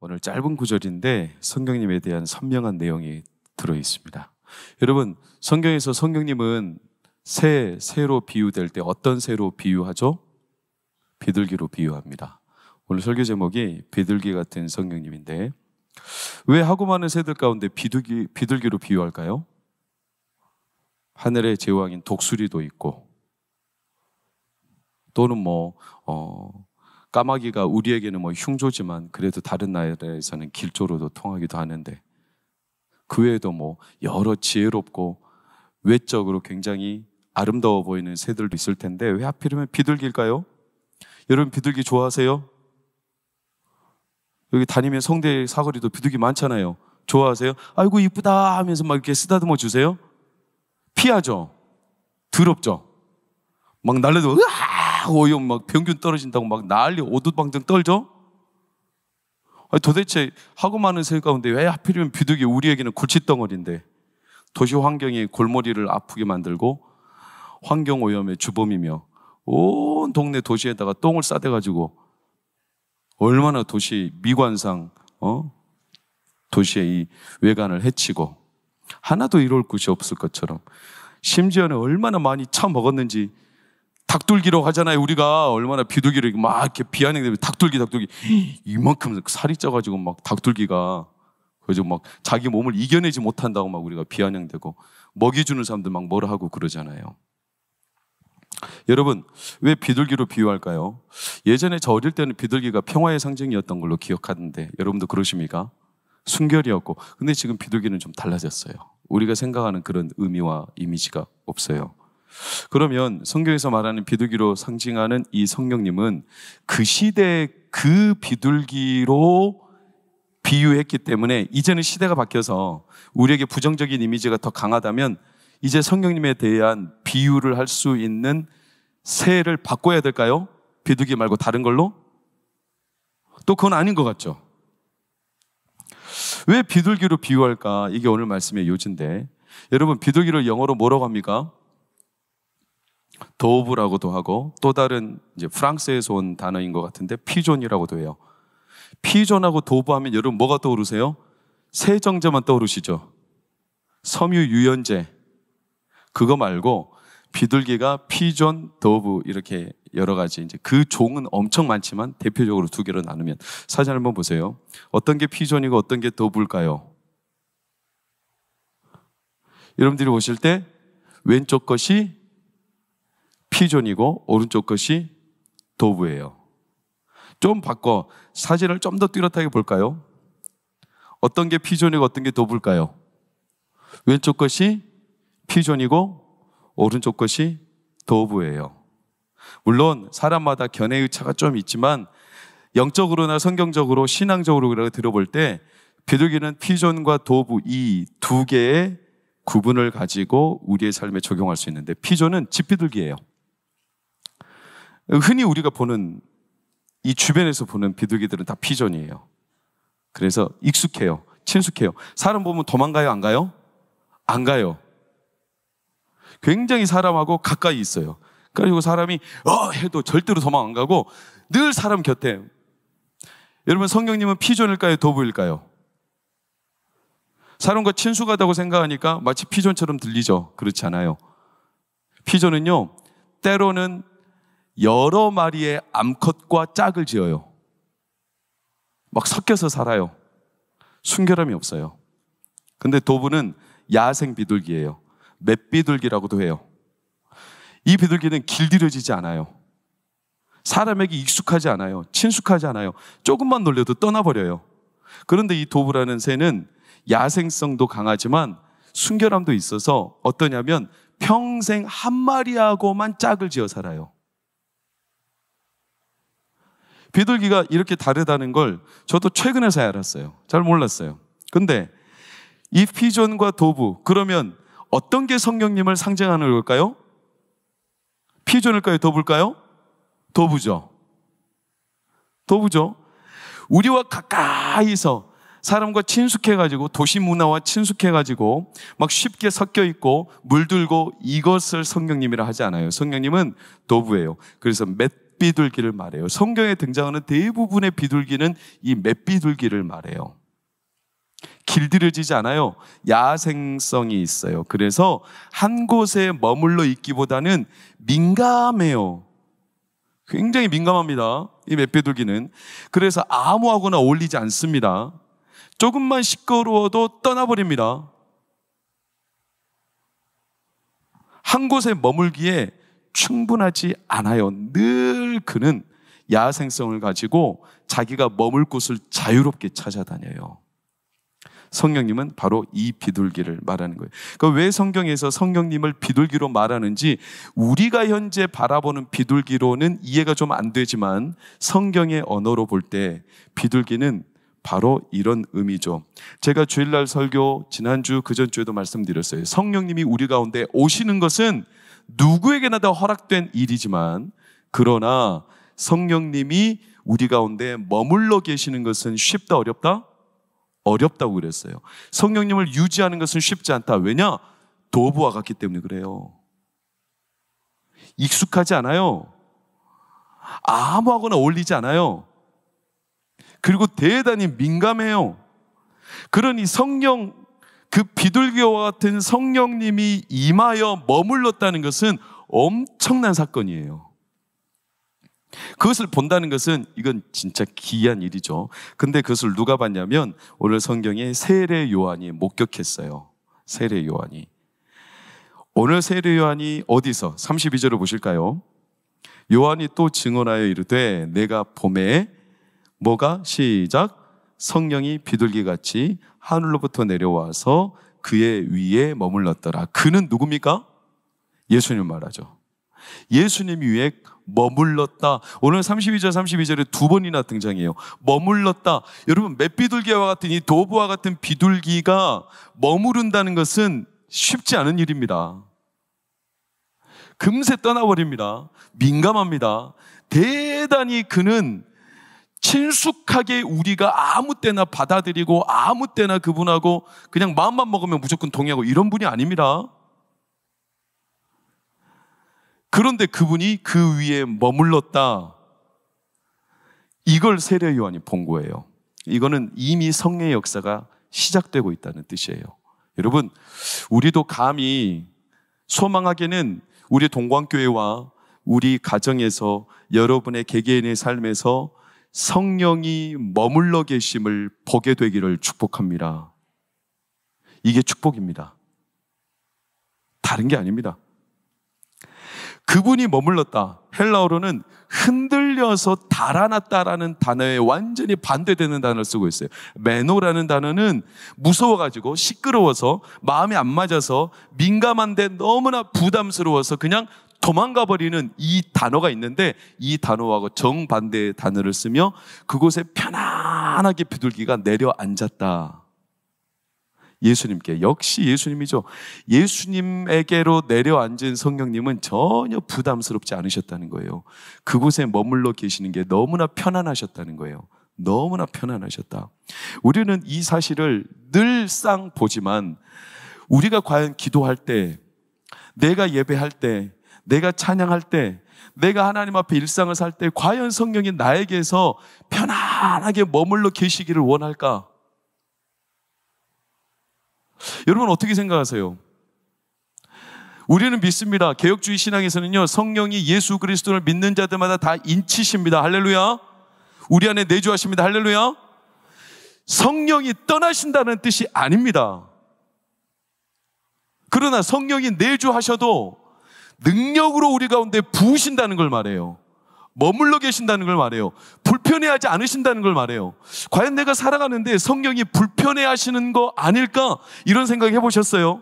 오늘 짧은 구절인데 성경님에 대한 선명한 내용이 들어 있습니다. 여러분, 성경에서 성경님은 새로 비유될 때 어떤 새로 비유하죠? 비둘기로 비유합니다. 오늘 설교 제목이 비둘기 같은 성경님인데, 왜 하고 많은 새들 가운데 비둘기로 비유할까요? 하늘의 제왕인 독수리도 있고, 또는 까마귀가 우리에게는 흉조지만 그래도 다른 나라에서는 길조로도 통하기도 하는데, 그 외에도 여러 지혜롭고 외적으로 굉장히 아름다워 보이는 새들도 있을 텐데 왜 하필이면 비둘기일까요? 여러분, 비둘기 좋아하세요? 여기 다니면 성대 사거리도 비둘기 많잖아요. 좋아하세요? 아이고 이쁘다 하면서 막 이렇게 쓰다듬어 주세요? 피하죠? 더럽죠? 막 날려도 으아! 오염 막 병균 떨어진다고 막 난리 오두방정 떨죠? 아니, 도대체 하고 많은 새 가운데 왜 하필이면 비둘기, 우리에게는 골칫덩어리인데 도시 환경이 골머리를 아프게 만들고 환경오염의 주범이며 온 동네 도시에다가 똥을 싸대가지고 얼마나 도시 미관상 도시의 이 외관을 해치고 하나도 이룰 곳이 없을 것처럼, 심지어는 얼마나 많이 처먹었는지 닭둘기라고 하잖아요. 우리가 얼마나 비둘기를 막 이렇게 비아냥대면 닭둘기 이만큼 살이 쪄가지고 막 닭둘기가 그래서 막 자기 몸을 이겨내지 못한다고 막 우리가 비아냥대고 먹이 주는 사람들 막 뭐라 하고 그러잖아요. 여러분, 왜 비둘기로 비유할까요? 예전에 저 어릴 때는 비둘기가 평화의 상징이었던 걸로 기억하는데 여러분도 그러십니까? 순결이었고, 근데 지금 비둘기는 좀 달라졌어요. 우리가 생각하는 그런 의미와 이미지가 없어요. 그러면 성경에서 말하는 비둘기로 상징하는 이 성령님은 그 시대의 그 비둘기로 비유했기 때문에 이제는 시대가 바뀌어서 우리에게 부정적인 이미지가 더 강하다면 이제 성령님에 대한 비유를 할 수 있는 새를 바꿔야 될까요? 비둘기 말고 다른 걸로? 또 그건 아닌 것 같죠? 왜 비둘기로 비유할까? 이게 오늘 말씀의 요지인데, 여러분, 비둘기를 영어로 뭐라고 합니까? 도브라고도 하고, 또 다른 이제 프랑스에서 온 단어인 것 같은데 피존이라고도 해요. 피존하고 도브 하면 여러분 뭐가 떠오르세요? 세정제만 떠오르시죠? 섬유 유연제. 그거 말고 비둘기가 피존, 도브 이렇게 여러 가지, 이제 그 종은 엄청 많지만 대표적으로 두 개로 나누면, 사진 한번 보세요. 어떤 게 피존이고 어떤 게 도브일까요? 여러분들이 보실 때 왼쪽 것이 피존이고 오른쪽 것이 도브예요. 좀 바꿔 사진을 좀 더 뚜렷하게 볼까요? 어떤 게 피존이고 어떤 게 도브일까요? 왼쪽 것이 피존이고 오른쪽 것이 도브예요. 물론 사람마다 견해의 차가 좀 있지만 영적으로나 성경적으로 신앙적으로 들어볼 때 비둘기는 피존과 도브 이 두 개의 구분을 가지고 우리의 삶에 적용할 수 있는데, 피존은 집비둘기예요. 흔히 우리가 보는 이 주변에서 보는 비둘기들은 다 피존이에요. 그래서 익숙해요. 친숙해요. 사람 보면 도망가요? 안 가요? 안 가요. 굉장히 사람하고 가까이 있어요. 그리고 사람이 해도 절대로 도망 안 가고 늘 사람 곁에. 여러분, 성령님은 피존일까요? 도브일까요? 사람과 친숙하다고 생각하니까 마치 피존처럼 들리죠? 그렇지 않아요. 피존은요, 때로는 여러 마리의 암컷과 짝을 지어요. 막 섞여서 살아요. 순결함이 없어요. 근데 도브는 야생 비둘기예요. 맷비둘기라고도 해요. 이 비둘기는 길들여지지 않아요. 사람에게 익숙하지 않아요. 친숙하지 않아요. 조금만 놀려도 떠나버려요. 그런데 이 도브라는 새는 야생성도 강하지만 순결함도 있어서 어떠냐면 평생 한 마리하고만 짝을 지어 살아요. 비둘기가 이렇게 다르다는 걸 저도 최근에서야 알았어요. 잘 몰랐어요. 근데 이 피존과 도브, 그러면 어떤 게 성령님을 상징하는 걸까요? 피존일까요? 도브일까요? 도브죠. 도브죠. 우리와 가까이서 사람과 친숙해가지고, 도시 문화와 친숙해가지고 막 쉽게 섞여 있고 물들고, 이것을 성령님이라 하지 않아요. 성령님은 도브예요. 그래서 맷비둘기를 말해요. 성경에 등장하는 대부분의 비둘기는 이 맷비둘기를 말해요. 길들여지지 않아요. 야생성이 있어요. 그래서 한 곳에 머물러 있기보다는 민감해요. 굉장히 민감합니다. 이 맷비둘기는. 그래서 아무하고나 어울리지 않습니다. 조금만 시끄러워도 떠나버립니다. 한 곳에 머물기에 충분하지 않아요. 늘 그는 야생성을 가지고 자기가 머물 곳을 자유롭게 찾아다녀요. 성령님은 바로 이 비둘기를 말하는 거예요. 그러니까 왜 성경에서 성령님을 비둘기로 말하는지 우리가 현재 바라보는 비둘기로는 이해가 좀 안 되지만 성경의 언어로 볼 때 비둘기는 바로 이런 의미죠. 제가 주일날 설교 지난주 그전주에도 말씀드렸어요. 성령님이 우리 가운데 오시는 것은 누구에게나 다 허락된 일이지만 그러나 성령님이 우리 가운데 머물러 계시는 것은 쉽다 어렵다? 어렵다고 그랬어요. 성령님을 유지하는 것은 쉽지 않다. 왜냐? 도부와 같기 때문에 그래요. 익숙하지 않아요. 아무하고나 어울리지 않아요. 그리고 대단히 민감해요. 그러니 성령, 그 비둘기와 같은 성령님이 임하여 머물렀다는 것은 엄청난 사건이에요. 그것을 본다는 것은 이건 진짜 기이한 일이죠. 근데 그것을 누가 봤냐면 오늘 성경에 세례 요한이 목격했어요. 세례 요한이. 오늘 세례 요한이 어디서? 32절을 보실까요? 요한이 또 증언하여 이르되 내가 봄에 뭐가? 시작. 성령이 비둘기같이 하늘로부터 내려와서 그의 위에 머물렀더라. 그는 누굽니까? 예수님 말하죠. 예수님 위에 머물렀다. 오늘 32절 32절에 두 번이나 등장해요. 머물렀다. 여러분 맷비둘기와 같은 이 도부와 같은 비둘기가 머무른다는 것은 쉽지 않은 일입니다. 금세 떠나버립니다. 민감합니다. 대단히 그는 친숙하게 우리가 아무 때나 받아들이고 아무 때나 그분하고 그냥 마음만 먹으면 무조건 동의하고 이런 분이 아닙니다. 그런데 그분이 그 위에 머물렀다. 이걸 세례 요한이 본 거예요. 이거는 이미 성령의 역사가 시작되고 있다는 뜻이에요. 여러분, 우리도 감히 소망하게는 우리 동광교회와 우리 가정에서 여러분의 개개인의 삶에서 성령이 머물러 계심을 보게 되기를 축복합니다. 이게 축복입니다. 다른 게 아닙니다. 그분이 머물렀다. 헬라어로는 흔들려서 달아났다라는 단어에 완전히 반대되는 단어를 쓰고 있어요. 메노라는 단어는 무서워가지고 시끄러워서 마음이 안 맞아서 민감한데 너무나 부담스러워서 그냥 도망가 버리는 이 단어가 있는데 이 단어하고 정반대의 단어를 쓰며 그곳에 편안하게 비둘기가 내려앉았다. 예수님께, 역시 예수님이죠. 예수님에게로 내려앉은 성령님은 전혀 부담스럽지 않으셨다는 거예요. 그곳에 머물러 계시는 게 너무나 편안하셨다는 거예요. 너무나 편안하셨다. 우리는 이 사실을 늘상 보지만 우리가 과연 기도할 때, 내가 예배할 때, 내가 찬양할 때, 내가 하나님 앞에 일상을 살 때 과연 성령이 나에게서 편안하게 머물러 계시기를 원할까? 여러분 어떻게 생각하세요? 우리는 믿습니다. 개혁주의 신앙에서는요, 성령이 예수 그리스도를 믿는 자들마다 다 인치십니다. 할렐루야. 우리 안에 내주하십니다. 할렐루야. 성령이 떠나신다는 뜻이 아닙니다. 그러나 성령이 내주하셔도 능력으로 우리 가운데 부으신다는 걸 말해요. 머물러 계신다는 걸 말해요. 불편해하지 않으신다는 걸 말해요. 과연 내가 살아가는데 성령이 불편해하시는 거 아닐까? 이런 생각 해보셨어요?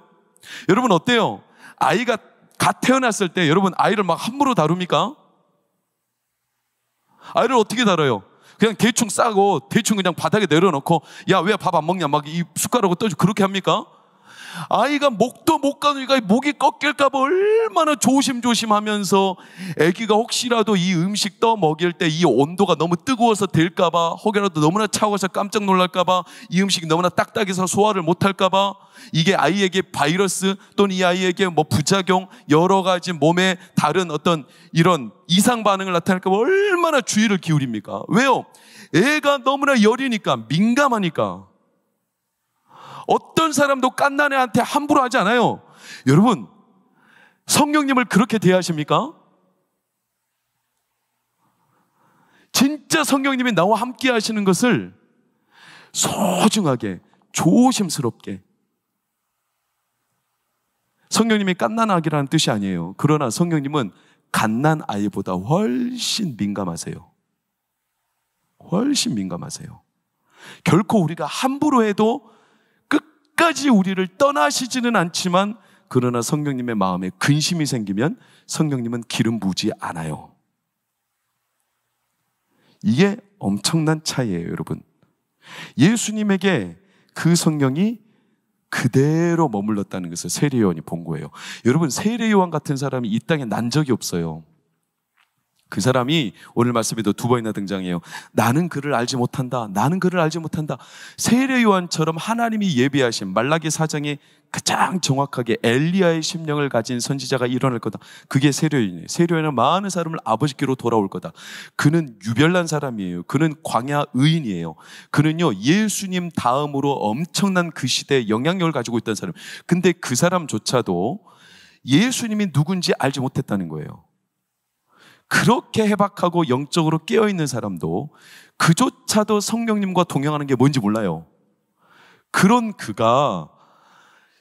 여러분 어때요? 아이가 갓 태어났을 때 여러분 아이를 막 함부로 다룹니까? 아이를 어떻게 다뤄요? 그냥 대충 싸고 대충 그냥 바닥에 내려놓고 야 왜 밥 안 먹냐 막 이 숟가락으로 떠주고 그렇게 합니까? 아이가 목도 못 가니까 목이 꺾일까 봐 얼마나 조심조심하면서 아기가 혹시라도 이 음식 떠 먹일 때 이 온도가 너무 뜨거워서 될까 봐, 혹여라도 너무나 차가워서 깜짝 놀랄까 봐, 이 음식이 너무나 딱딱해서 소화를 못할까 봐, 이게 아이에게 바이러스 또는 이 아이에게 뭐 부작용, 여러 가지 몸에 다른 어떤 이런 이상 반응을 나타낼까 봐 얼마나 주의를 기울입니까? 왜요? 애가 너무나 여리니까, 민감하니까. 어떤 사람도 갓난 애한테 함부로 하지 않아요. 여러분, 성령님을 그렇게 대하십니까? 진짜 성령님이 나와 함께 하시는 것을 소중하게, 조심스럽게. 성령님이 갓난아기라는 뜻이 아니에요. 그러나 성령님은 갓난아이보다 훨씬 민감하세요. 훨씬 민감하세요. 결코 우리가 함부로 해도 끝까지 우리를 떠나시지는 않지만, 그러나 성령님의 마음에 근심이 생기면 성령님은 기름 부지 않아요. 이게 엄청난 차이예요, 여러분. 예수님에게 그 성령이 그대로 머물렀다는 것을 세례요한이 본 거예요. 여러분, 세례요한 같은 사람이 이 땅에 난 적이 없어요. 그 사람이 오늘 말씀에도 2번이나 등장해요. 나는 그를 알지 못한다. 나는 그를 알지 못한다. 세례 요한처럼 하나님이 예비하신 말라기 4장에 가장 정확하게 엘리야의 심령을 가진 선지자가 일어날 거다. 그게 세례 요한이에요. 세례 요한은 많은 사람을 아버지께로 돌아올 거다. 그는 유별난 사람이에요. 그는 광야 의인이에요. 그는요, 예수님 다음으로 엄청난 그 시대에 영향력을 가지고 있던 사람. 근데 그 사람조차도 예수님이 누군지 알지 못했다는 거예요. 그렇게 해박하고 영적으로 깨어있는 사람도 그조차도 성령님과 동행하는 게 뭔지 몰라요. 그런 그가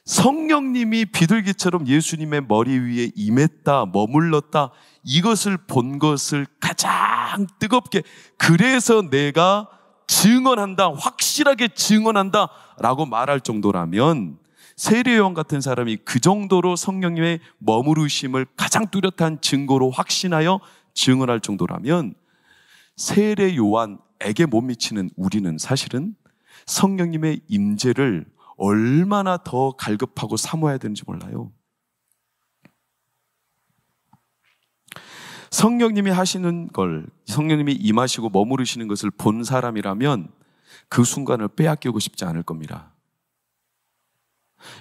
성령님이 비둘기처럼 예수님의 머리 위에 임했다, 머물렀다, 이것을 본 것을 가장 뜨겁게, 그래서 내가 증언한다, 확실하게 증언한다 라고 말할 정도라면, 세례요한 같은 사람이 그 정도로 성령님의 머무르심을 가장 뚜렷한 증거로 확신하여 증언할 정도라면, 세례요한에게 못 미치는 우리는 사실은 성령님의 임재를 얼마나 더 갈급하고 사모해야 되는지 몰라요. 성령님이 하시는 걸, 성령님이 임하시고 머무르시는 것을 본 사람이라면 그 순간을 빼앗기고 싶지 않을 겁니다.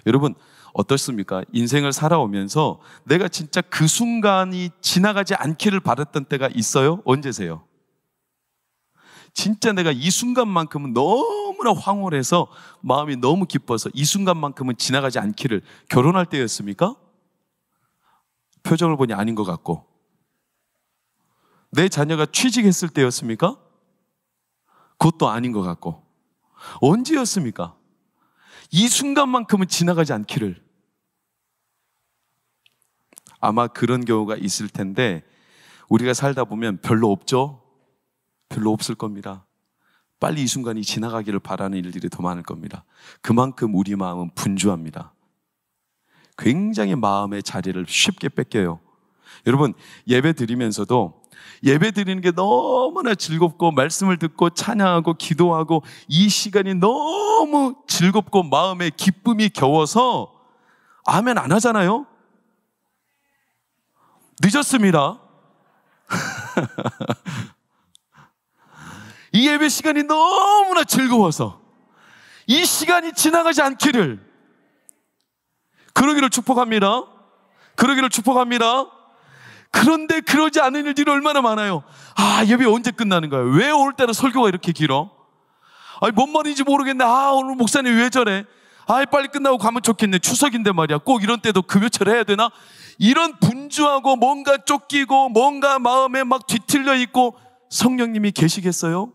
여러분, 어떻습니까? 인생을 살아오면서 내가 진짜 그 순간이 지나가지 않기를 바랐던 때가 있어요? 언제세요? 진짜 내가 이 순간만큼은 너무나 황홀해서 마음이 너무 기뻐서 이 순간만큼은 지나가지 않기를, 결혼할 때였습니까? 표정을 보니 아닌 것 같고. 내 자녀가 취직했을 때였습니까? 그것도 아닌 것 같고. 언제였습니까? 이 순간만큼은 지나가지 않기를. 아마 그런 경우가 있을 텐데 우리가 살다 보면 별로 없죠? 별로 없을 겁니다. 빨리 이 순간이 지나가기를 바라는 일들이 더 많을 겁니다. 그만큼 우리 마음은 분주합니다. 굉장히 마음의 자리를 쉽게 뺏겨요. 여러분, 예배 드리면서도 예배 드리는 게 너무나 즐겁고 말씀을 듣고 찬양하고 기도하고 이 시간이 너무 즐겁고 마음에 기쁨이 겨워서 아멘 안 하잖아요? 늦었습니다. 이 예배 시간이 너무나 즐거워서 이 시간이 지나가지 않기를, 그러기를 축복합니다. 그러기를 축복합니다. 그런데 그러지 않은 일들이 얼마나 많아요. 아, 예배 언제 끝나는 거야? 왜 오늘 때는 설교가 이렇게 길어? 아니, 뭔 말인지 모르겠네. 아, 오늘 목사님 왜 저래? 아, 빨리 끝나고 가면 좋겠네. 추석인데 말이야. 꼭 이런 때도 금요철 해야 되나? 이런 분주하고 뭔가 쫓기고 뭔가 마음에 막 뒤틀려 있고, 성령님이 계시겠어요?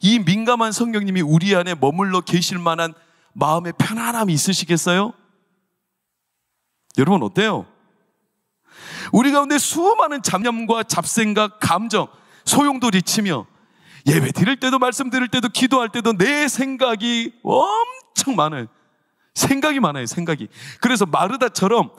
이 민감한 성령님이 우리 안에 머물러 계실 만한 마음의 편안함이 있으시겠어요? 여러분, 어때요? 우리 가운데 수많은 잡념과 잡생각, 감정, 소용도 리치며 예배 드릴 때도 말씀 드릴 때도 기도할 때도 내 생각이 엄청 많아요. 생각이 많아요, 생각이. 그래서 마르다처럼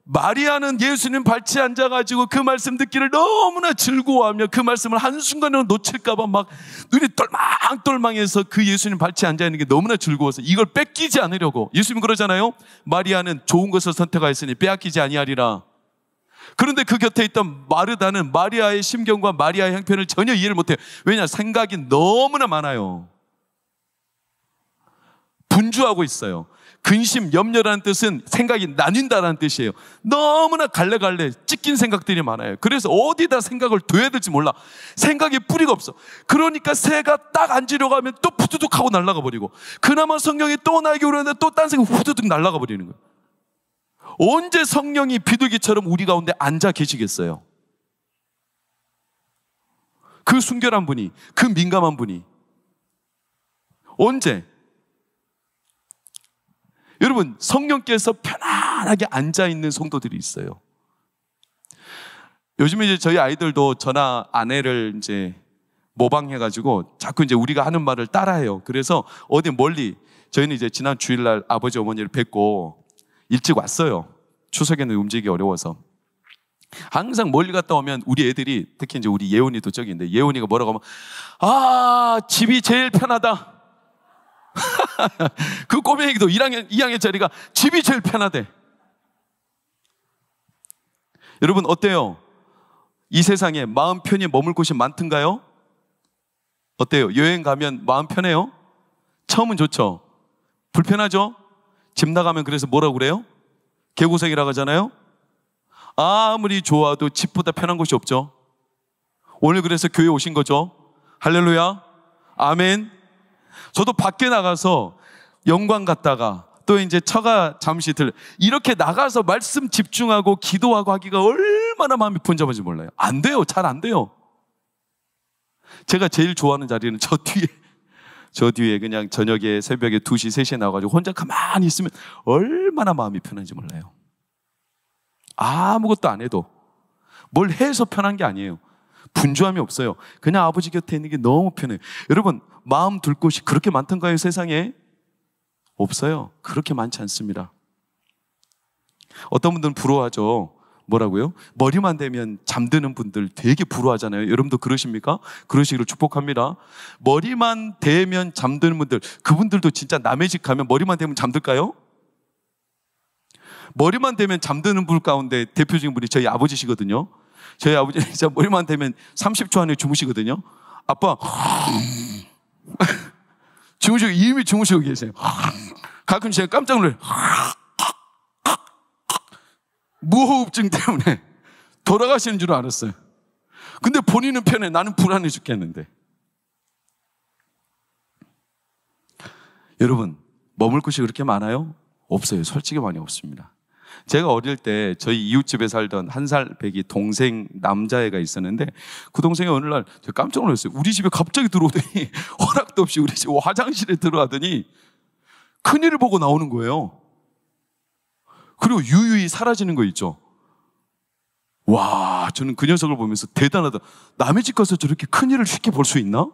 마리아는 예수님 발치에 앉아가지고 그 말씀 듣기를 너무나 즐거워하며 그 말씀을 한순간에 놓칠까봐 막 눈이 똘망똘망해서 그 예수님 발치에 앉아있는 게 너무나 즐거워서 이걸 뺏기지 않으려고. 예수님 그러잖아요. 마리아는 좋은 것을 선택하였으니 빼앗기지 아니하리라. 그런데 그 곁에 있던 마르다는 마리아의 심경과 마리아의 형편을 전혀 이해를 못해요. 왜냐? 생각이 너무나 많아요. 분주하고 있어요. 근심, 염려라는 뜻은 생각이 나뉜다라는 뜻이에요. 너무나 갈래갈래 찢긴 생각들이 많아요. 그래서 어디다 생각을 둬야 될지 몰라. 생각에 뿌리가 없어. 그러니까 새가 딱 앉으려고 하면 또 푸드득 하고 날아가 버리고, 그나마 성령이 또 나에게 오려는데 또 딴 생각이 후두둑 날아가 버리는 거예요. 언제 성령이 비둘기처럼 우리 가운데 앉아 계시겠어요? 그 순결한 분이, 그 민감한 분이 언제? 여러분, 성령께서 편안하게 앉아있는 성도들이 있어요. 요즘에 이제 저희 아이들도 저나 아내를 이제 모방해가지고 자꾸 이제 우리가 하는 말을 따라해요. 그래서 어디 멀리, 저희는 이제 지난 주일날 아버지 어머니를 뵙고 일찍 왔어요. 추석에는 움직이기 어려워서. 항상 멀리 갔다 오면 우리 애들이, 특히 이제 우리 예원이도 저기 있는데, 예원이가 뭐라고 하면, 집이 제일 편하다. 그 꼬맹이도 2학년짜리가 집이 제일 편하대. 여러분 어때요? 이 세상에 마음 편히 머물 곳이 많던가요? 어때요? 여행 가면 마음 편해요? 처음은 좋죠. 불편하죠? 집 나가면 그래서 뭐라고 그래요? 개고생이라고 하잖아요. 아무리 좋아도 집보다 편한 곳이 없죠. 오늘 그래서 교회 오신 거죠. 할렐루야, 아멘. 저도 밖에 나가서 영광 갔다가 또 이제 처가 잠시 이렇게 나가서 말씀 집중하고 기도하고 하기가 얼마나 마음이 분잡한지 몰라요. 안 돼요. 잘 안 돼요. 제가 제일 좋아하는 자리는 저 뒤에 그냥 저녁에 새벽에 2시, 3시에 나와가지고 혼자 가만히 있으면 얼마나 마음이 편한지 몰라요. 아무것도 안 해도, 뭘 해서 편한 게 아니에요. 분주함이 없어요. 그냥 아버지 곁에 있는 게 너무 편해요. 여러분, 마음 둘 곳이 그렇게 많던가요? 세상에? 없어요. 그렇게 많지 않습니다. 어떤 분들은 부러워하죠. 뭐라고요? 머리만 대면 잠드는 분들 되게 부러워하잖아요. 여러분도 그러십니까? 그러시기를 축복합니다. 머리만 대면 잠드는 분들, 그분들도 진짜 남의 집 가면 머리만 대면 잠들까요? 머리만 대면 잠드는 분 가운데 대표적인 분이 저희 아버지시거든요. 저희 아버지는 진짜 머리만 대면 30초 안에 주무시거든요. 아빠 주무시고, 이미 주무시고 계세요. 가끔 제가 깜짝 놀라요. 무호흡증 때문에 돌아가시는 줄 알았어요. 근데 본인은 편해. 나는 불안해 죽겠는데. 여러분, 머물 곳이 그렇게 많아요? 없어요. 솔직히 많이 없습니다. 제가 어릴 때 저희 이웃집에 살던 1살 배기 동생 남자애가 있었는데, 그 동생이 어느 날 제가 깜짝 놀랐어요. 우리 집에 갑자기 들어오더니 허락도 없이 우리 집 화장실에 들어가더니 큰일을 보고 나오는 거예요. 그리고 유유히 사라지는 거 있죠. 와, 저는 그 녀석을 보면서 대단하다. 남의 집 가서 저렇게 큰일을 쉽게 볼 수 있나?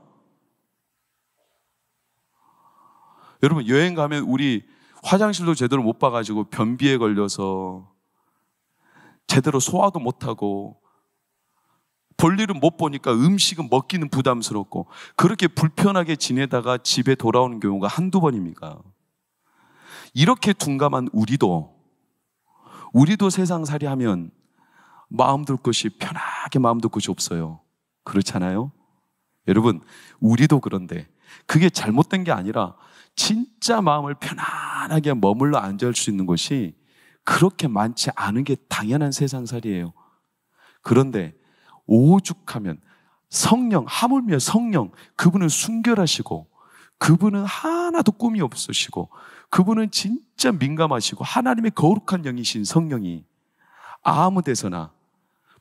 여러분, 여행 가면 우리 화장실도 제대로 못 봐가지고 변비에 걸려서 제대로 소화도 못하고, 볼일은 못 보니까 음식은 먹기는 부담스럽고, 그렇게 불편하게 지내다가 집에 돌아오는 경우가 한두 번입니까? 이렇게 둔감한 우리도 세상살이 하면 마음 둘 곳이, 편하게 마음 둘 곳이 없어요. 그렇잖아요? 여러분, 우리도 그런데 그게 잘못된 게 아니라 진짜 마음을 편안하게 머물러 앉을 수 있는 곳이 그렇게 많지 않은 게 당연한 세상살이에요. 그런데 오죽하면 성령, 하물며 성령, 그분은 순결하시고, 그분은 하나도 꿈이 없으시고, 그분은 진짜 민감하시고 하나님의 거룩한 영이신 성령이 아무 데서나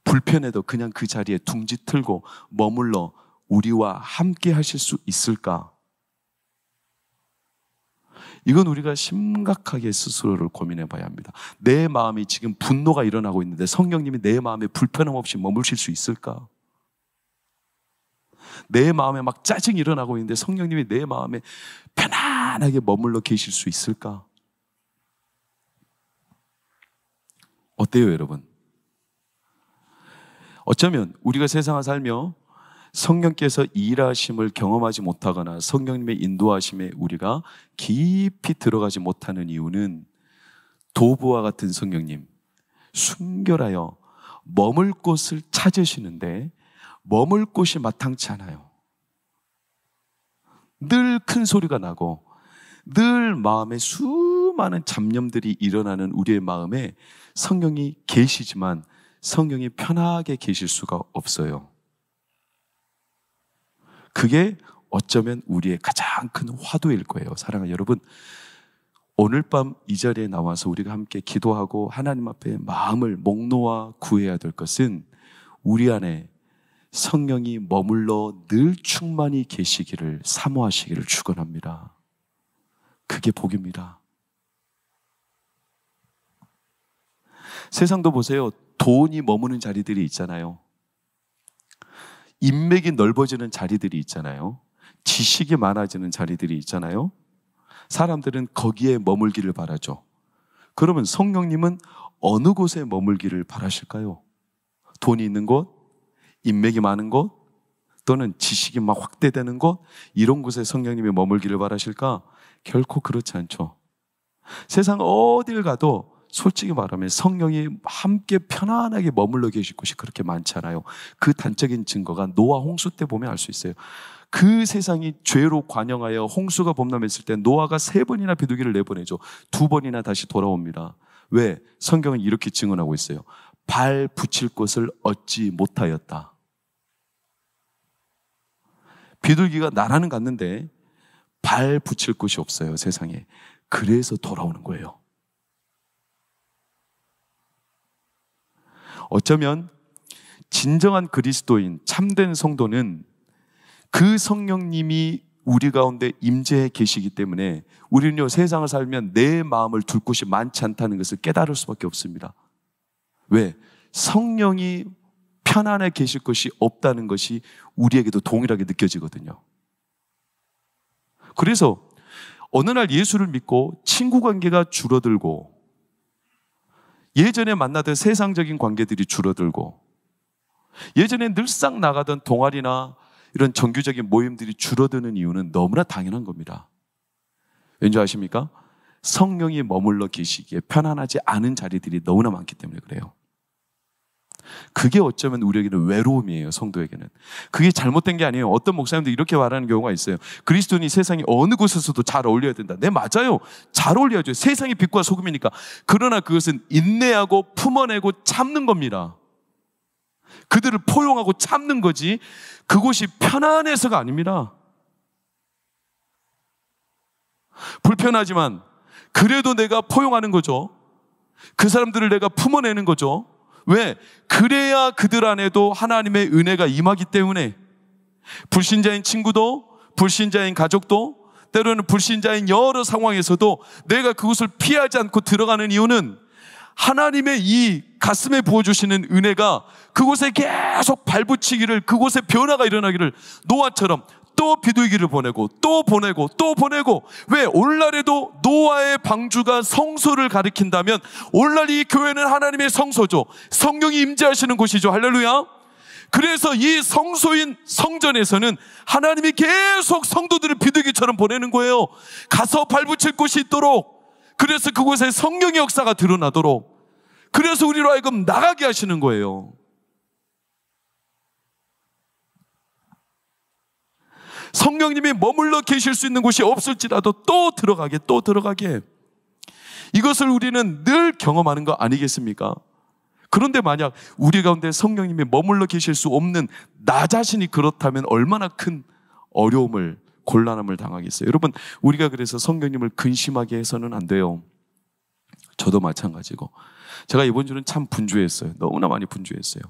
불편해도 그냥 그 자리에 둥지 틀고 머물러 우리와 함께 하실 수 있을까? 이건 우리가 심각하게 스스로를 고민해 봐야 합니다. 내 마음이 지금 분노가 일어나고 있는데 성령님이 내 마음에 불편함 없이 머무실 수 있을까? 내 마음에 막 짜증이 일어나고 있는데 성령님이 내 마음에 편안하게 머물러 계실 수 있을까? 어때요, 여러분? 어쩌면 우리가 세상을 살며 성령께서 일하심을 경험하지 못하거나 성령님의 인도하심에 우리가 깊이 들어가지 못하는 이유는 도부와 같은 성령님, 순결하여 머물 곳을 찾으시는데 머물 곳이 마땅치 않아요. 늘 큰 소리가 나고 늘 마음에 수많은 잡념들이 일어나는 우리의 마음에 성령이 계시지만 성령이 편하게 계실 수가 없어요. 그게 어쩌면 우리의 가장 큰 화두일 거예요. 사랑하는 여러분, 오늘 밤 이 자리에 나와서 우리가 함께 기도하고 하나님 앞에 마음을 목 놓아 구해야 될 것은 우리 안에 성령이 머물러 늘 충만히 계시기를 사모하시기를 축원합니다. 그게 복입니다. 세상도 보세요. 돈이 머무는 자리들이 있잖아요. 인맥이 넓어지는 자리들이 있잖아요. 지식이 많아지는 자리들이 있잖아요. 사람들은 거기에 머물기를 바라죠. 그러면 성령님은 어느 곳에 머물기를 바라실까요? 돈이 있는 곳, 인맥이 많은 곳, 또는 지식이 막 확대되는 곳, 이런 곳에 성령님이 머물기를 바라실까? 결코 그렇지 않죠. 세상 어딜 가도 솔직히 말하면 성령이 함께 편안하게 머물러 계실 곳이 그렇게 많지 않아요. 그 단적인 증거가 노아 홍수 때 보면 알 수 있어요. 그 세상이 죄로 관영하여 홍수가 범람했을 때 노아가 3번이나 비둘기를 내보내죠. 2번이나 다시 돌아옵니다. 왜? 성경은 이렇게 증언하고 있어요. 발 붙일 곳을 얻지 못하였다. 비둘기가 나라는 갔는데 발 붙일 곳이 없어요, 세상에. 그래서 돌아오는 거예요. 어쩌면 진정한 그리스도인, 참된 성도는 그 성령님이 우리 가운데 임재해 계시기 때문에 우리는요, 세상을 살면 내 마음을 둘 곳이 많지 않다는 것을 깨달을 수밖에 없습니다. 왜? 성령이 편안해 계실 것이 없다는 것이 우리에게도 동일하게 느껴지거든요. 그래서 어느 날 예수를 믿고 친구 관계가 줄어들고 예전에 만나던 세상적인 관계들이 줄어들고 예전에 늘상 나가던 동아리나 이런 정규적인 모임들이 줄어드는 이유는 너무나 당연한 겁니다. 왠지 아십니까? 성령이 머물러 계시기에 편안하지 않은 자리들이 너무나 많기 때문에 그래요. 그게 어쩌면 우리에게는 외로움이에요, 성도에게는. 그게 잘못된 게 아니에요. 어떤 목사님들 이렇게 말하는 경우가 있어요. 그리스도인이 세상에 어느 곳에서도 잘 어울려야 된다. 네, 맞아요. 잘 어울려야죠. 세상이 빛과 소금이니까. 그러나 그것은 인내하고 품어내고 참는 겁니다. 그들을 포용하고 참는 거지 그곳이 편안해서가 아닙니다. 불편하지만 그래도 내가 포용하는 거죠. 그 사람들을 내가 품어내는 거죠. 왜? 그래야 그들 안에도 하나님의 은혜가 임하기 때문에 불신자인 친구도 불신자인 가족도 때로는 불신자인 여러 상황에서도 내가 그것을 피하지 않고 들어가는 이유는 하나님의 이 가슴에 부어주시는 은혜가 그곳에 계속 발붙이기를, 그곳에 변화가 일어나기를 노아처럼 또 비둘기를 보내고 또 보내고 또 보내고. 왜? 오늘날에도 노아의 방주가 성소를 가리킨다면 오늘날 이 교회는 하나님의 성소죠. 성령이 임재하시는 곳이죠. 할렐루야. 그래서 이 성소인 성전에서는 하나님이 계속 성도들을 비둘기처럼 보내는 거예요. 가서 발붙일 곳이 있도록. 그래서 그곳에 성령의 역사가 드러나도록. 그래서 우리로 하여금 나가게 하시는 거예요. 성령님이 머물러 계실 수 있는 곳이 없을지라도 또 들어가게. 이것을 우리는 늘 경험하는 거 아니겠습니까? 그런데 만약 우리 가운데 성령님이 머물러 계실 수 없는 나 자신이 그렇다면 얼마나 큰 어려움을, 곤란함을 당하겠어요. 여러분, 우리가 그래서 성령님을 근심하게 해서는 안 돼요. 저도 마찬가지고. 제가 이번 주는 참 분주했어요. 너무나 많이 분주했어요.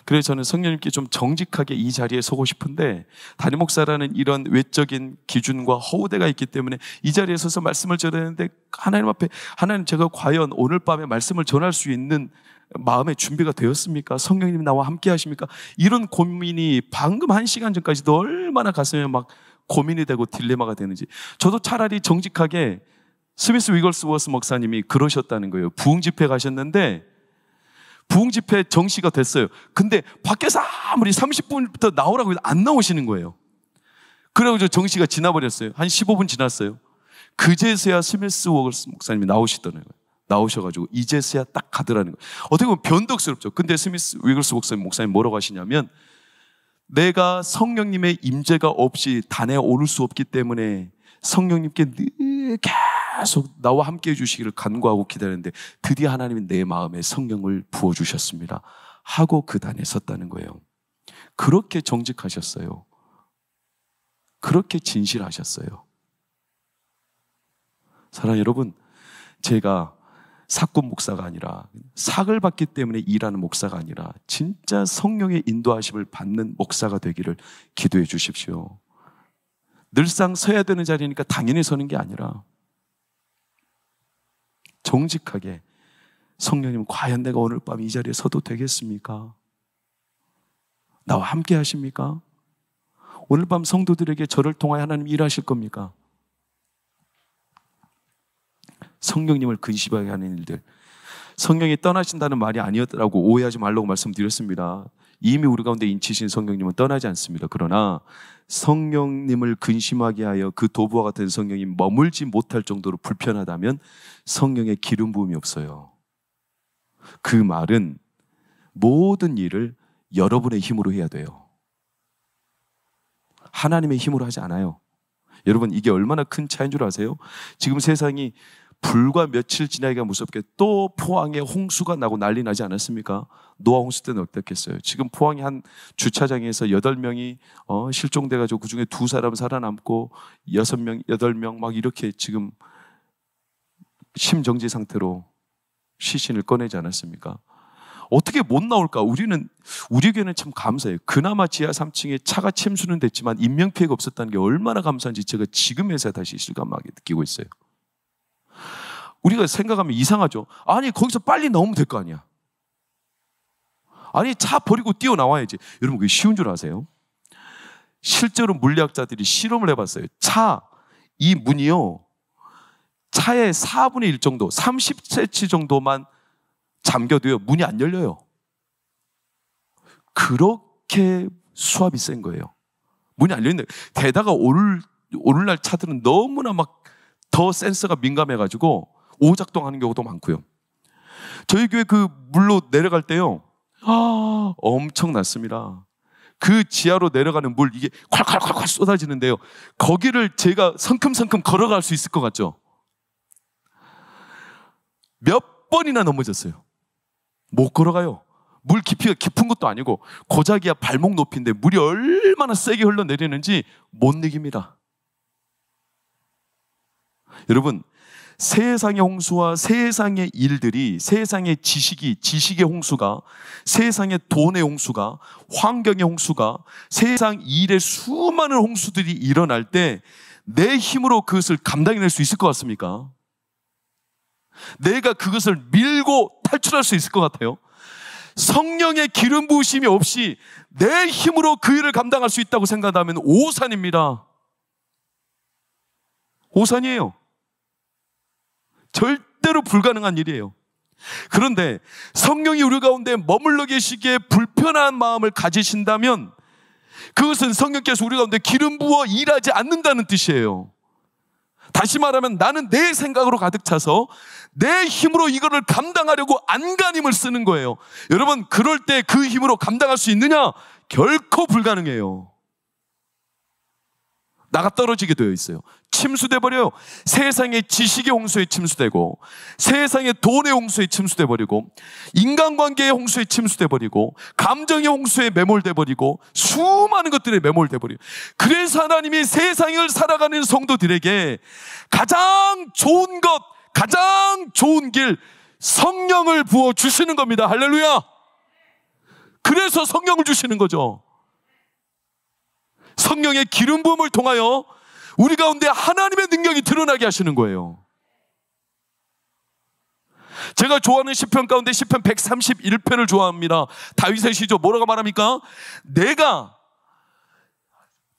그래서 저는 성령님께 좀 정직하게 이 자리에 서고 싶은데 담임 목사라는 이런 외적인 기준과 허우대가 있기 때문에 이 자리에 서서 말씀을 전해야 되는데 하나님 앞에, 하나님, 제가 과연 오늘 밤에 말씀을 전할 수 있는 마음의 준비가 되었습니까? 성령님 나와 함께 하십니까? 이런 고민이 방금 1시간 전까지도 얼마나 가슴에 막 고민이 되고 딜레마가 되는지. 저도 차라리 정직하게 스미스 위걸스워스 목사님이 그러셨다는 거예요. 부흥 집회 가셨는데 부흥집회 정시가 됐어요. 근데 밖에서 아무리 30분부터 나오라고 해도 안 나오시는 거예요. 그래가지고 정시가 지나버렸어요. 한 15분 지났어요. 그제서야 스미스 위글스 목사님이 나오시더라고요. 나오셔가지고 이제서야 딱 가더라는 거예요. 어떻게 보면 변덕스럽죠. 근데 스미스 위글스 목사님 뭐라고 하시냐면, 내가 성령님의 임재가 없이 단에 오를 수 없기 때문에 성령님께 늘 계속 나와 함께 해주시기를 간구하고 기다렸는데 드디어 하나님이 내 마음에 성령을 부어주셨습니다 하고 그 단에 섰다는 거예요. 그렇게 정직하셨어요. 그렇게 진실하셨어요. 사랑하는 여러분, 제가 사건 목사가 아니라 삭을 받기 때문에 일하는 목사가 아니라 진짜 성령의 인도하심을 받는 목사가 되기를 기도해 주십시오. 늘상 서야 되는 자리니까 당연히 서는 게 아니라 정직하게, 성령님 과연 내가 오늘 밤 이 자리에 서도 되겠습니까? 나와 함께 하십니까? 오늘 밤 성도들에게 저를 통하여 하나님 일하실 겁니까? 성령님을 근심하게 하는 일들, 성령이 떠나신다는 말이 아니었다고 오해하지 말라고 말씀드렸습니다. 이미 우리 가운데 인치신 성령님은 떠나지 않습니다. 그러나 성령님을 근심하게 하여 그 도부와 같은 성령이 머물지 못할 정도로 불편하다면 성령의 기름 부음이 없어요. 그 말은 모든 일을 여러분의 힘으로 해야 돼요. 하나님의 힘으로 하지 않아요. 여러분, 이게 얼마나 큰 차이인 줄 아세요? 지금 세상이 불과 며칠 지나기가 무섭게 또 포항에 홍수가 나고 난리 나지 않았습니까? 노아 홍수 때는 어땠겠어요? 지금 포항이 한 주차장에서 8명이 실종돼가지고 그 중에 2사람 살아남고 6명, 8명 막 이렇게 지금 심정지 상태로 시신을 꺼내지 않았습니까? 어떻게 못 나올까? 우리 교회는 참 감사해요. 그나마 지하 3층에 차가 침수는 됐지만 인명피해가 없었다는 게 얼마나 감사한지 제가 지금에서야 다시 실감하게 느끼고 있어요. 우리가 생각하면 이상하죠. 아니, 거기서 빨리 나오면 될 거 아니야. 아니, 차 버리고 뛰어나와야지. 여러분, 그게 쉬운 줄 아세요? 실제로 물리학자들이 실험을 해봤어요. 이 문이요, 차의 4분의 1 정도, 30cm 정도만 잠겨도요, 문이 안 열려요. 그렇게 수압이 센 거예요. 문이 안 열리는데, 게다가 오늘날 차들은 너무나 막 더 센서가 민감해가지고 오작동하는 경우도 많고요. 저희 교회 그 물로 내려갈 때요, 엄청났습니다. 그 지하로 내려가는 물, 이게 콸콸콸콸 쏟아지는데요, 거기를 제가 성큼성큼 걸어갈 수 있을 것 같죠? 몇 번이나 넘어졌어요. 못 걸어가요. 물 깊이가 깊은 것도 아니고 고작이야 발목 높이인데 물이 얼마나 세게 흘러내리는지 못 느낍니다. 여러분, 세상의 홍수와 세상의 일들이, 세상의 지식의 홍수가, 세상의 돈의 홍수가, 환경의 홍수가, 세상 일의 수많은 홍수들이 일어날 때 내 힘으로 그것을 감당해낼 수 있을 것 같습니까? 내가 그것을 밀고 탈출할 수 있을 것 같아요? 성령의 기름 부으심이 없이 내 힘으로 그 일을 감당할 수 있다고 생각하면 오산입니다. 오산이에요. 절대로 불가능한 일이에요. 그런데 성령이 우리 가운데 머물러 계시기에 불편한 마음을 가지신다면 그것은 성령께서 우리 가운데 기름 부어 일하지 않는다는 뜻이에요. 다시 말하면 나는 내 생각으로 가득 차서 내 힘으로 이거를 감당하려고 안간힘을 쓰는 거예요. 여러분, 그럴 때 그 힘으로 감당할 수 있느냐? 결코 불가능해요. 나가 떨어지게 되어 있어요. 침수돼 버려요. 세상의 지식의 홍수에 침수되고, 세상의 돈의 홍수에 침수돼 버리고, 인간관계의 홍수에 침수돼 버리고, 감정의 홍수에 매몰돼 버리고, 수많은 것들에 매몰돼 버려요. 그래서 하나님이 세상을 살아가는 성도들에게 가장 좋은 것, 가장 좋은 길, 성령을 부어 주시는 겁니다. 할렐루야. 그래서 성령을 주시는 거죠. 성령의 기름 부음을 통하여 우리 가운데 하나님의 능력이 드러나게 하시는 거예요. 제가 좋아하는 시편 가운데 시편 131편을 좋아합니다. 다윗의 시죠. 뭐라고 말합니까? 내가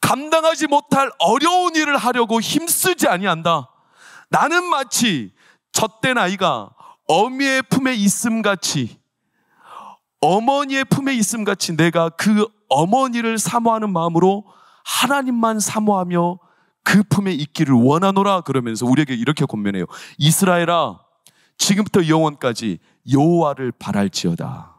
감당하지 못할 어려운 일을 하려고 힘쓰지 아니한다. 나는 마치 젖된 아이가 어미의 품에 있음같이 어머니의 품에 있음 같이 내가 그 어머니를 사모하는 마음으로 하나님만 사모하며 그 품에 있기를 원하노라. 그러면서 우리에게 이렇게 권면해요. 이스라엘아, 지금부터 영원까지 여호와를 바랄지어다.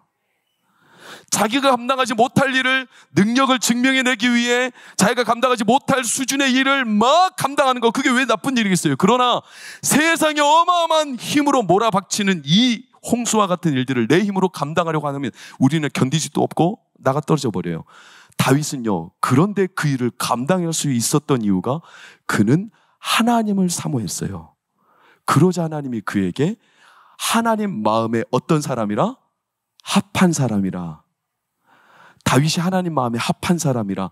자기가 감당하지 못할 일을, 능력을 증명해내기 위해 자기가 감당하지 못할 수준의 일을 막 감당하는 거, 그게 왜 나쁜 일이겠어요? 그러나 세상에 어마어마한 힘으로 몰아박치는 이 홍수와 같은 일들을 내 힘으로 감당하려고 하면 우리는 견디지도 없고 나가 떨어져 버려요. 다윗은요, 그런데 그 일을 감당할 수 있었던 이유가 그는 하나님을 사모했어요. 그러자 하나님이 그에게 하나님 마음에 어떤 사람이라? 합한 사람이라. 다윗이 하나님 마음에 합한 사람이라.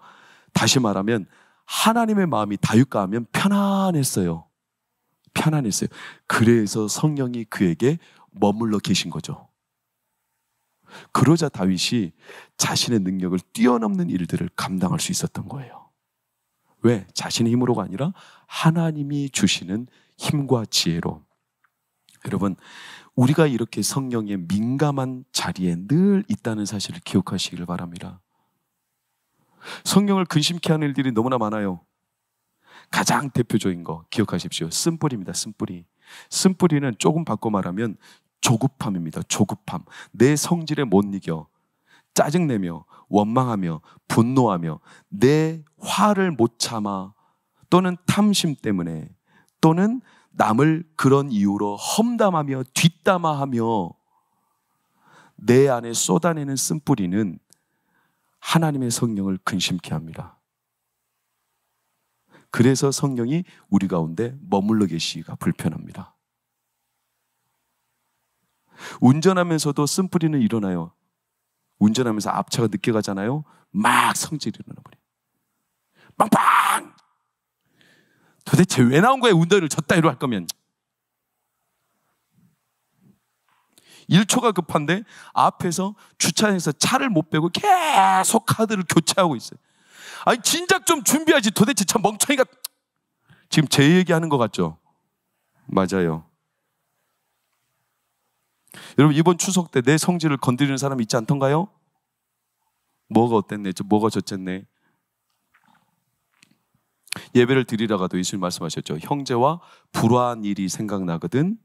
다시 말하면 하나님의 마음이 다윗과 하면 편안했어요. 편안했어요. 그래서 성령이 그에게 머물러 계신 거죠. 그러자 다윗이 자신의 능력을 뛰어넘는 일들을 감당할 수 있었던 거예요. 왜? 자신의 힘으로가 아니라 하나님이 주시는 힘과 지혜로. 여러분, 우리가 이렇게 성령의 민감한 자리에 늘 있다는 사실을 기억하시길 바랍니다. 성령을 근심케 하는 일들이 너무나 많아요. 가장 대표적인 거 기억하십시오. 쓴뿌리입니다. 쓴뿌리. 쓴뿌리는 조금 바꿔 말하면 조급함입니다. 조급함. 내 성질에 못 이겨 짜증내며 원망하며 분노하며 내 화를 못 참아, 또는 탐심 때문에, 또는 남을 그런 이유로 험담하며 뒷담화하며 내 안에 쏟아내는 쓴뿌리는 하나님의 성령을 근심케 합니다. 그래서 성령이 우리 가운데 머물러 계시기가 불편합니다. 운전하면서도 쓴뿌리는 일어나요. 운전하면서 앞차가 늦게 가잖아요. 막 성질이 일어나버려요. 빵빵! 도대체 왜 나온 거야? 운전을 졌다 이로 할 거면. 1초가 급한데 앞에서 주차장에서 차를 못 빼고 계속 카드를 교체하고 있어요. 아니 진작 좀 준비하지. 도대체 참 멍청이가. 지금 제 얘기하는 것 같죠? 맞아요. 여러분, 이번 추석 때 내 성질을 건드리는 사람이 있지 않던가요? 뭐가 어땠네, 뭐가 저쨌네. 예배를 드리다가도 예수님 말씀하셨죠. 형제와 불화한 일이 생각나거든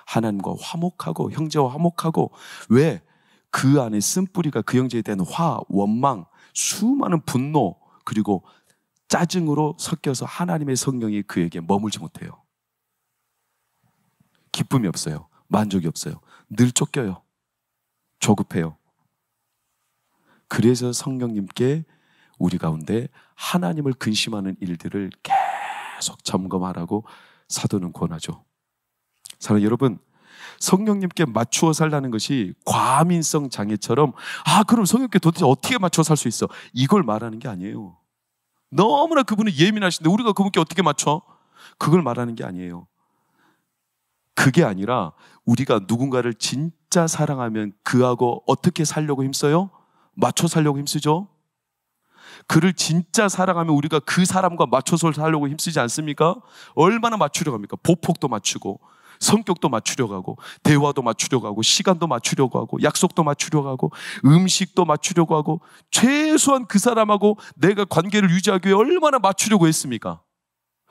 하나님과 화목하고, 형제와 화목하고. 왜? 그 안에 쓴뿌리가 그 형제에 대한 화, 원망, 수많은 분노, 그리고 짜증으로 섞여서 하나님의 성령이 그에게 머물지 못해요. 기쁨이 없어요. 만족이 없어요. 늘 쫓겨요. 조급해요. 그래서 성령님께 우리 가운데 하나님을 근심하는 일들을 계속 점검하라고 사도는 권하죠. 사랑하는 여러분, 성령님께 맞추어 살라는 것이 과민성 장애처럼 그럼 성령님께 도대체 어떻게 맞추어 살 수 있어? 이걸 말하는 게 아니에요. 너무나 그분은 예민하신데 우리가 그분께 어떻게 맞춰? 그걸 말하는 게 아니에요. 그게 아니라 우리가 누군가를 진짜 사랑하면 그하고 어떻게 살려고 힘써요? 맞춰 살려고 힘쓰죠? 그를 진짜 사랑하면 우리가 그 사람과 맞춰서 살려고 힘쓰지 않습니까? 얼마나 맞추려고 합니까? 보폭도 맞추고, 성격도 맞추려고 하고, 대화도 맞추려고 하고, 시간도 맞추려고 하고, 약속도 맞추려고 하고, 음식도 맞추려고 하고, 최소한 그 사람하고 내가 관계를 유지하기 위해 얼마나 맞추려고 했습니까?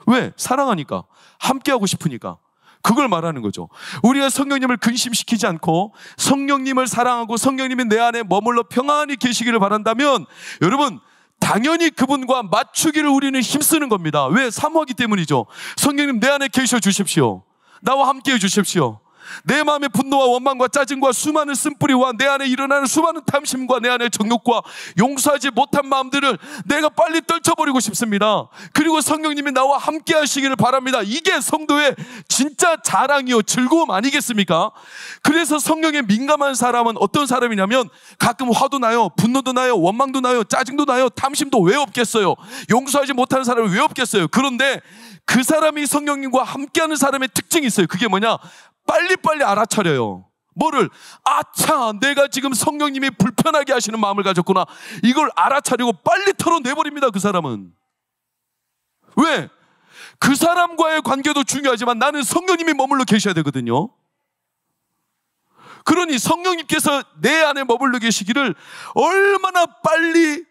왜? 사랑하니까, 함께하고 싶으니까. 그걸 말하는 거죠. 우리가 성령님을 근심시키지 않고 성령님을 사랑하고 성령님이 내 안에 머물러 평안히 계시기를 바란다면, 여러분, 당연히 그분과 맞추기를 우리는 힘쓰는 겁니다. 왜? 사모하기 때문이죠. 성령님 내 안에 계셔 주십시오. 나와 함께 해 주십시오. 내 마음의 분노와 원망과 짜증과 수많은 쓴뿌리와 내 안에 일어나는 수많은 탐심과 내 안의 정욕과 용서하지 못한 마음들을 내가 빨리 떨쳐버리고 싶습니다. 그리고 성령님이 나와 함께 하시기를 바랍니다. 이게 성도의 진짜 자랑이요 즐거움 아니겠습니까? 그래서 성령에 민감한 사람은 어떤 사람이냐면 가끔 화도 나요, 분노도 나요, 원망도 나요, 짜증도 나요, 탐심도 왜 없겠어요? 용서하지 못하는 사람이 왜 없겠어요? 그런데 그 사람이 성령님과 함께하는 사람의 특징이 있어요. 그게 뭐냐? 빨리빨리 알아차려요. 뭐를? 아차, 내가 지금 성령님이 불편하게 하시는 마음을 가졌구나. 이걸 알아차리고 빨리 털어내버립니다. 그 사람은. 왜? 그 사람과의 관계도 중요하지만 나는 성령님이 머물러 계셔야 되거든요. 그러니 성령님께서 내 안에 머물러 계시기를 얼마나 빨리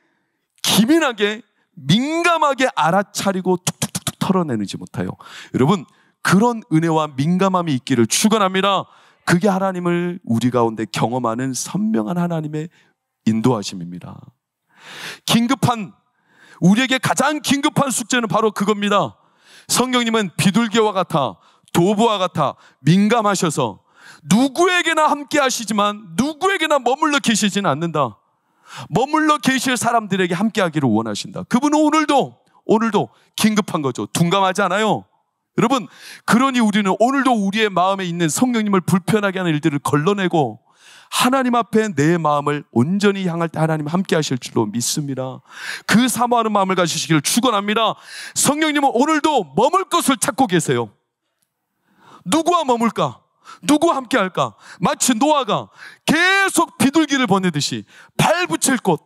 기민하게 민감하게 알아차리고 툭툭툭툭 털어내는지 못해요. 여러분, 그런 은혜와 민감함이 있기를 축원합니다. 그게 하나님을 우리 가운데 경험하는 선명한 하나님의 인도하심입니다. 우리에게 가장 긴급한 숙제는 바로 그겁니다. 성령님은 비둘기와 같아, 도부와 같아 민감하셔서 누구에게나 함께 하시지만 누구에게나 머물러 계시지는 않는다. 머물러 계실 사람들에게 함께 하기를 원하신다. 그분은 오늘도 긴급한 거죠. 둔감하지 않아요. 여러분, 그러니 우리는 오늘도 우리의 마음에 있는 성령님을 불편하게 하는 일들을 걸러내고 하나님 앞에 내 마음을 온전히 향할 때 하나님 함께 하실 줄로 믿습니다. 그 사모하는 마음을 가지시기를 축원합니다. 성령님은 오늘도 머물 곳을 찾고 계세요. 누구와 머물까? 누구와 함께 할까? 마치 노아가 계속 비둘기를 보내듯이 발 붙일 곳,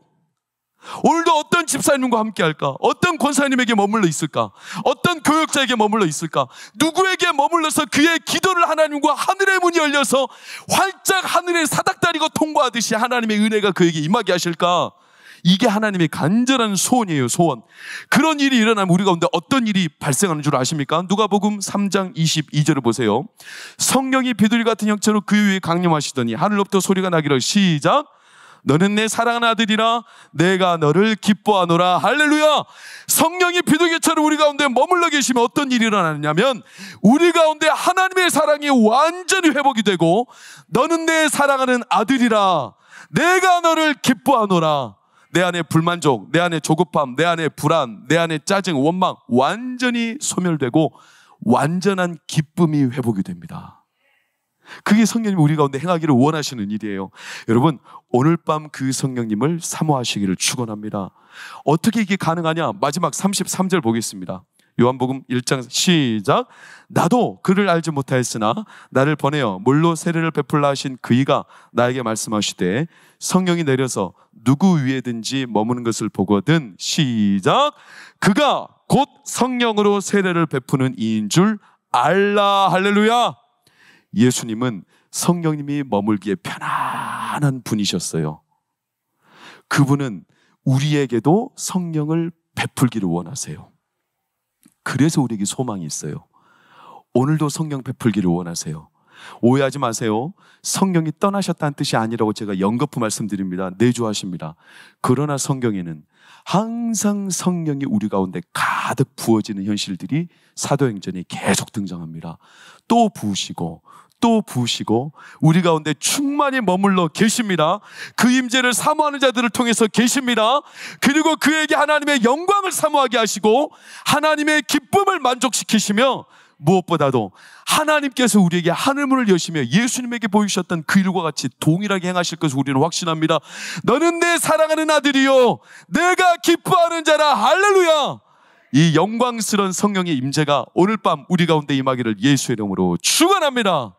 오늘도 어떤 집사님과 함께 할까? 어떤 권사님에게 머물러 있을까? 어떤 교역자에게 머물러 있을까? 누구에게 머물러서 그의 기도를 하나님과 하늘의 문이 열려서 활짝 하늘의 사닥다리고 통과하듯이 하나님의 은혜가 그에게 임하게 하실까? 이게 하나님의 간절한 소원이에요. 소원. 그런 일이 일어나면 우리 가운데 어떤 일이 발생하는 줄 아십니까? 누가복음 3장 22절을 보세요. 성령이 비둘기 같은 형체로 그 위에 강림하시더니 하늘로부터 소리가 나기를 시작. 너는 내 사랑하는 아들이라 내가 너를 기뻐하노라. 할렐루야. 성령이 비둘기처럼 우리 가운데 머물러 계시면 어떤 일이 일어나냐면 우리 가운데 하나님의 사랑이 완전히 회복이 되고 너는 내 사랑하는 아들이라 내가 너를 기뻐하노라. 내 안에 불만족, 내 안에 조급함, 내 안에 불안, 내 안에 짜증, 원망 완전히 소멸되고 완전한 기쁨이 회복이 됩니다. 그게 성령님이 우리 가운데 행하기를 원하시는 일이에요. 여러분, 오늘 밤 그 성령님을 사모하시기를 축원합니다. 어떻게 이게 가능하냐? 마지막 33절 보겠습니다. 요한복음 1장 시작. 나도 그를 알지 못하였으나 나를 보내어 물로 세례를 베풀라 하신 그이가 나에게 말씀하시되 성령이 내려서 누구 위에든지 머무는 것을 보거든. 시작. 그가 곧 성령으로 세례를 베푸는 이인 줄 알라. 할렐루야. 예수님은 성령님이 머물기에 편안한 분이셨어요. 그분은 우리에게도 성령을 베풀기를 원하세요. 그래서 우리에게 소망이 있어요. 오늘도 성령 베풀기를 원하세요. 오해하지 마세요. 성령이 떠나셨다는 뜻이 아니라고 제가 연거푸 말씀드립니다. 내주하십니다. 그러나 성경에는 항상 성령이 우리 가운데 가득 부어지는 현실들이 사도행전에 계속 등장합니다. 또 부으시고 또 부으시고 우리 가운데 충만히 머물러 계십니다. 그 임재를 사모하는 자들을 통해서 계십니다. 그리고 그에게 하나님의 영광을 사모하게 하시고 하나님의 기쁨을 만족시키시며 무엇보다도 하나님께서 우리에게 하늘문을 여시며 예수님에게 보이셨던 그 일과 같이 동일하게 행하실 것을 우리는 확신합니다. 너는 내 사랑하는 아들이요 내가 기뻐하는 자라. 할렐루야. 이 영광스러운 성령의 임재가 오늘 밤 우리 가운데 임하기를 예수의 이름으로 축원합니다.